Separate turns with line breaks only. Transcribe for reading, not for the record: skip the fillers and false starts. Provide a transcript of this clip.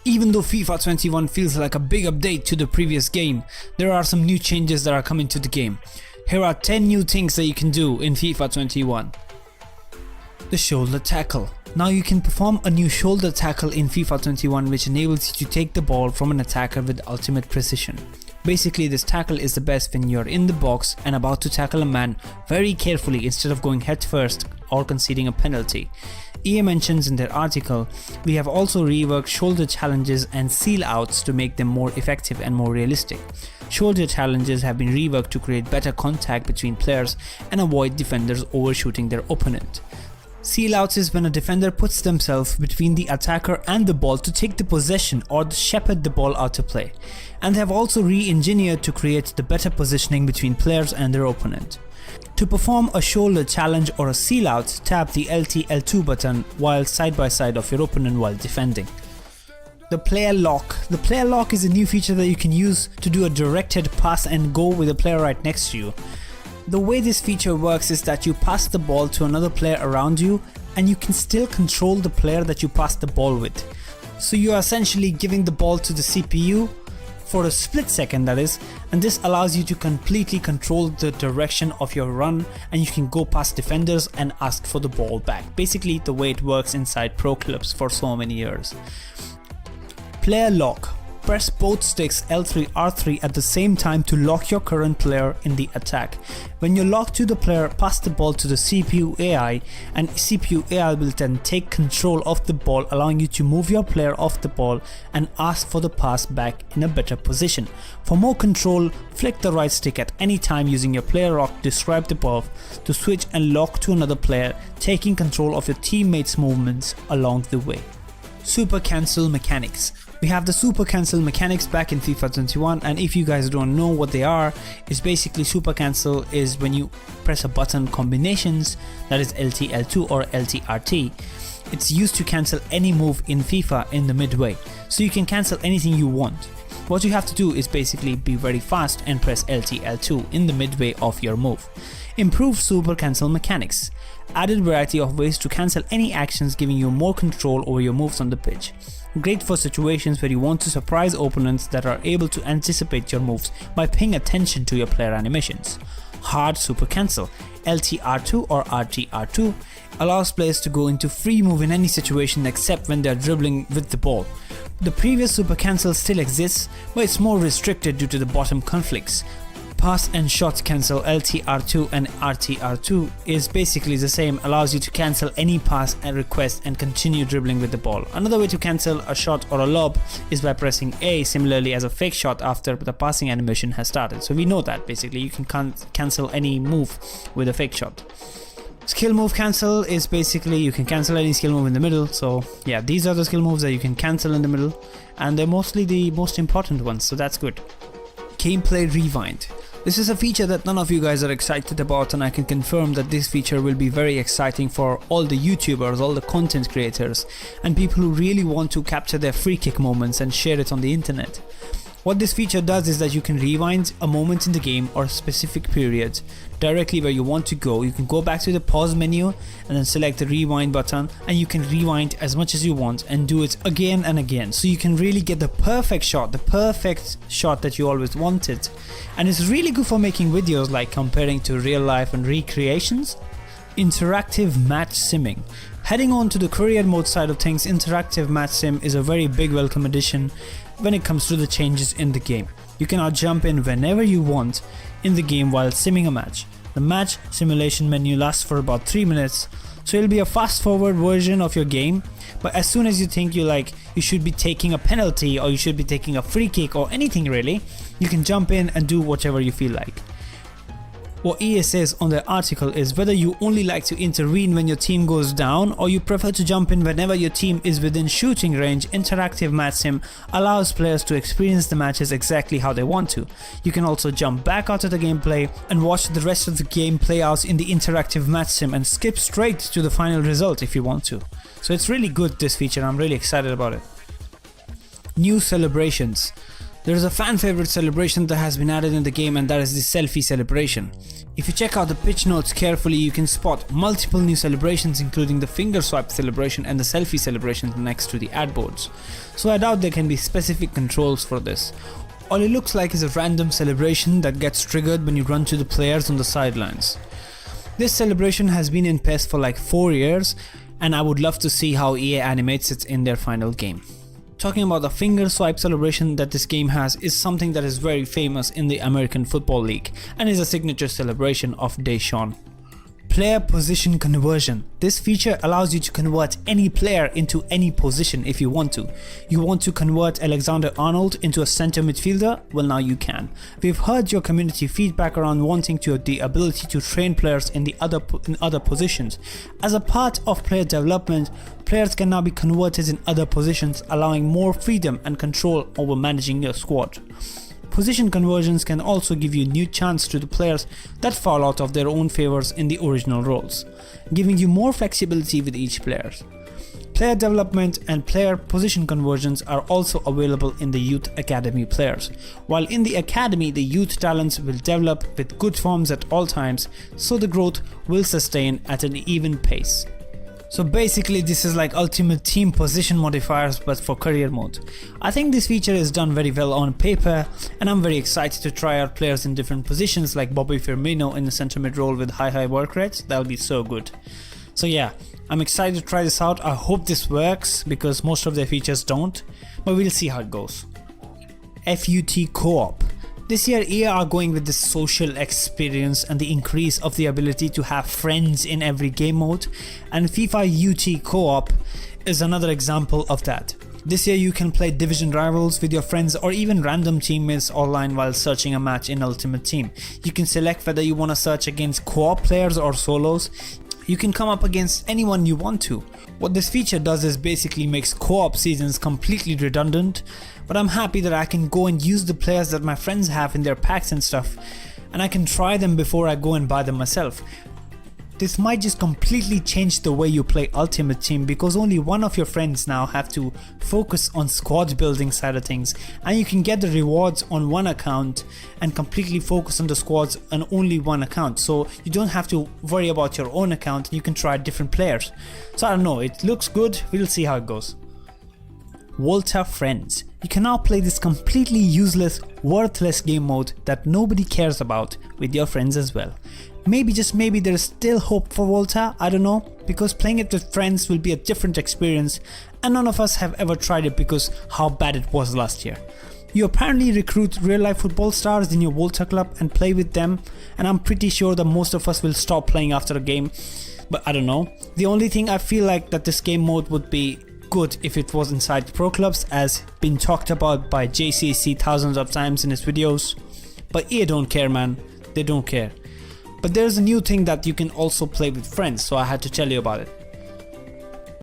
Even though FIFA 21 feels like a big update to the previous game, there are some new changes that are coming to the game. Here are 10 new things that you can do in FIFA 21. The shoulder tackle. Now you can perform a new shoulder tackle in FIFA 21 which enables you to take the ball from an attacker with ultimate precision. Basically, this tackle is the best when you're in the box and about to tackle a man very carefully instead of going head first or conceding a penalty. EA mentions in their article, we have also reworked shoulder challenges and seal outs to make them more effective and more realistic. Shoulder challenges have been reworked to create better contact between players and avoid defenders overshooting their opponent. Seal outs is when a defender puts themselves between the attacker and the ball to take the possession or shepherd the ball out to play, and they have also re-engineered to create the better positioning between players and their opponent. To perform a shoulder challenge or a seal out, tap the LT-L2 button while side by side of your opponent while defending. The player lock. The player lock is a new feature that you can use to do a directed pass and go with a player right next to you. The way this feature works is that you pass the ball to another player around you and you can still control the player that you pass the ball with. So you are essentially giving the ball to the CPU for a split second, that is, and this allows you to completely control the direction of your run and you can go past defenders and ask for the ball back. Basically the way it works inside pro clubs for so many years. Player lock. Press both sticks L3 R3 at the same time to lock your current player in the attack. When you lock to the player, pass the ball to the CPU AI and CPU AI will then take control of the ball, allowing you to move your player off the ball and ask for the pass back in a better position. For more control, flick the right stick at any time using your player lock described above to switch and lock to another player, taking control of your teammates' movements along the way. Super cancel mechanics. We have the super cancel mechanics back in FIFA 21, and if you guys don't know what they are, it's basically super cancel is when you press a button combinations, that is LT-L2 or LT-RT. It's used to cancel any move in FIFA in the midway, so you can cancel anything you want. What you have to do is basically be very fast and press LT-L2 in the midway of your move. Improved super cancel mechanics. Added variety of ways to cancel any actions, giving you more control over your moves on the pitch. Great for situations where you want to surprise opponents that are able to anticipate your moves by paying attention to your player animations. Hard super cancel. LT-R2 or RT-R2 allows players to go into free move in any situation except when they are dribbling with the ball. The previous super cancel still exists, but it's more restricted due to the bottom conflicts. Pass and shot cancel LT-R2 and RT-R2 is basically the same, allows you to cancel any pass and request and continue dribbling with the ball. Another way to cancel a shot or a lob is by pressing A, similarly as a fake shot after the passing animation has started. So we know that basically you can cancel any move with a fake shot. Skill move cancel is basically you can cancel any skill move in the middle. So yeah, these are the skill moves that you can cancel in the middle, and they're mostly the most important ones, so that's good. Gameplay rewind. This is a feature that none of you guys are excited about, and I can confirm that this feature will be very exciting for all the YouTubers, all the content creators, and people who really want to capture their free kick moments and share it on the internet. What this feature does is that you can rewind a moment in the game or a specific period directly where you want to go. You can go back to the pause menu and then select the rewind button, and you can rewind as much as you want and do it again and again. So you can really get the perfect shot that you always wanted. And it's really good for making videos like comparing to real life and recreations. Interactive match simming. Heading on to the career mode side of things, interactive match sim is a very big welcome addition when it comes to the changes in the game. You can now jump in whenever you want in the game while simming a match. The match simulation menu lasts for about 3 minutes, so it'll be a fast forward version of your game, but as soon as you think you should be taking a penalty or you should be taking a free kick or anything really, you can jump in and do whatever you feel like. What EA says on their article is whether you only like to intervene when your team goes down or you prefer to jump in whenever your team is within shooting range, interactive match sim allows players to experience the matches exactly how they want to. You can also jump back out of the gameplay and watch the rest of the game play out in the interactive match sim and skip straight to the final result if you want to. So it's really good, this feature. I'm really excited about it. New celebrations. There is a fan favorite celebration that has been added in the game, and that is the selfie celebration. If you check out the pitch notes carefully, you can spot multiple new celebrations, including the finger swipe celebration and the selfie celebration next to the ad boards. So I doubt there can be specific controls for this. All it looks like is a random celebration that gets triggered when you run to the players on the sidelines. This celebration has been in PES for like 4 years, and I would love to see how EA animates it in their final game. Talking about the finger swipe celebration that this game has is something that is very famous in the American Football League and is a signature celebration of Deshaun. Player position conversion. This feature allows you to convert any player into any position if you want to. You want to convert Alexander-Arnold into a center midfielder? Well, now you can. We've heard your community feedback around wanting the ability to train players in other positions. As a part of player development, players can now be converted in other positions, allowing more freedom and control over managing your squad. Position conversions can also give you new chance to the players that fall out of their own favors in the original roles, giving you more flexibility with each player. Player development and player position conversions are also available in the Youth Academy players. While in the Academy, the youth talents will develop with good forms at all times, so the growth will sustain at an even pace. So basically this is like Ultimate Team position modifiers but for career mode. I think this feature is done very well on paper, and I'm very excited to try out players in different positions like Bobby Firmino in the center mid role with high work rates. That'll be so good. So yeah, I'm excited to try this out. I hope this works because most of their features don't, but we'll see how it goes. FUT Co-op. This year EA are going with the social experience and the increase of the ability to have friends in every game mode, and FIFA UT Co-op is another example of that. This year you can play division rivals with your friends or even random teammates online while searching a match in Ultimate Team. You can select whether you want to search against co-op players or solos. You can come up against anyone you want to. What this feature does is basically makes co-op seasons completely redundant, but I'm happy that I can go and use the players that my friends have in their packs and stuff, and I can try them before I go and buy them myself. This might just completely change the way you play Ultimate Team because only one of your friends now have to focus on squad building side of things, and you can get the rewards on one account and completely focus on the squads on only one account, so you don't have to worry about your own account and you can try different players. So I don't know, it looks good, we'll see how it goes. Volta Friends. You can now play this completely useless, worthless game mode that nobody cares about with your friends as well. Maybe, just maybe, there is still hope for Volta, I don't know, because playing it with friends will be a different experience, and none of us have ever tried it because how bad it was last year. You apparently recruit real life football stars in your Volta club and play with them, and I'm pretty sure that most of us will stop playing after a game, but I don't know. The only thing I feel like that this game mode would be good if it was inside pro clubs, as been talked about by JCC thousands of times in his videos, but EA don't care, man, they don't care. But there's a new thing that you can also play with friends, so I had to tell you about it.